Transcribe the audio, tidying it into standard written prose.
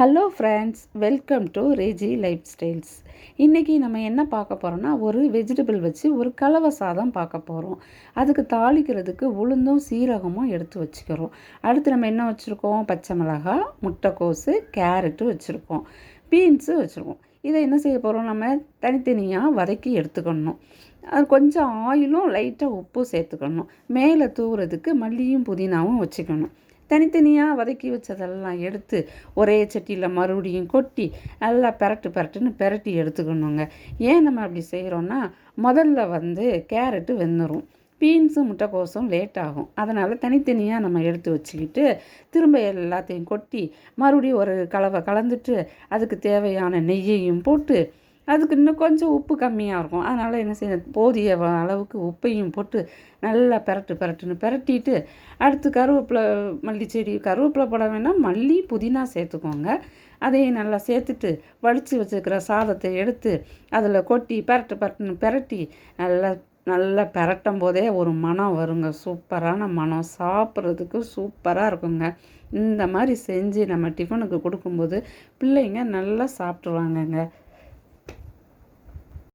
Hello friends, welcome to Reji life styles. இன்றைக்கி நம்ம என்ன பார்க்க போகிறோன்னா, ஒரு வெஜிடபிள் வச்சு ஒரு கலவை சாதம் பார்க்க போகிறோம். அதுக்கு தாளிக்கிறதுக்கு உளுந்தும் சீரகமும் எடுத்து வச்சுக்கிறோம். அடுத்து நம்ம என்ன வச்சுருக்கோம்? பச்சை மிளகாய், முட்டைக்கோஸு, கேரட்டு வச்சுருக்கோம், பீன்ஸு வச்சுருக்கோம். இதை என்ன செய்ய போகிறோம்? நம்ம தனித்தனியாக வதக்கி எடுத்துக்கணும். அது கொஞ்சம் ஆயிலும் லைட்டாக உப்பும் சேர்த்துக்கணும். மேலே தூவுறதுக்கு மல்லியும் புதினாவும் வச்சுக்கணும். தனித்தனியாக வதக்கி வச்சதெல்லாம் எடுத்து ஒரே சட்டியில் மறுபடியும் கொட்டி நல்லா பெரட்டுன்னு பெரட்டி எடுத்துக்கணுங்க. ஏன் நம்ம அப்படி செய்கிறோன்னா, முதல்ல கேரட்டு வெந்துடும், பீன்ஸும் முட்டைக்கோஸும் லேட் ஆகும். அதனால் தனித்தனியாக நம்ம எடுத்து வச்சுக்கிட்டு திரும்ப எல்லாத்தையும் கொட்டி மறுபடியும் ஒரு கலவை கலந்துட்டு அதுக்கு தேவையான நெய்யையும் போட்டு அதுக்கு இன்னும் கொஞ்சம் உப்பு கம்மியாக இருக்கும். அதனால் என்ன செய்யணும், போதிய அளவுக்கு உப்பையும் போட்டு நல்லா பெரட்டுன்னு பெரட்டிட்டு அடுத்து கருவேப்பிலை, மல்லிச்செடி, கருவேப்பிலை போட வேணாம், மல்லி புதினா சேர்த்துக்கோங்க. அதையும் நல்லா சேர்த்துட்டு வடித்து வச்சுருக்கிற சாதத்தை எடுத்து அதில் கொட்டி பெரட்டுன்னு பெரட்டி நல்லா நல்லா பெரட்டும் போதே ஒரு மணம் வருங்க. சூப்பரான மணம், சாப்பிட்றதுக்கு சூப்பராக இருக்குங்க. இந்த மாதிரி செஞ்சு நம்ம டிஃபனுக்கு கொடுக்கும்போது பிள்ளைங்க நல்லா சாப்பிட்ருவாங்கங்க.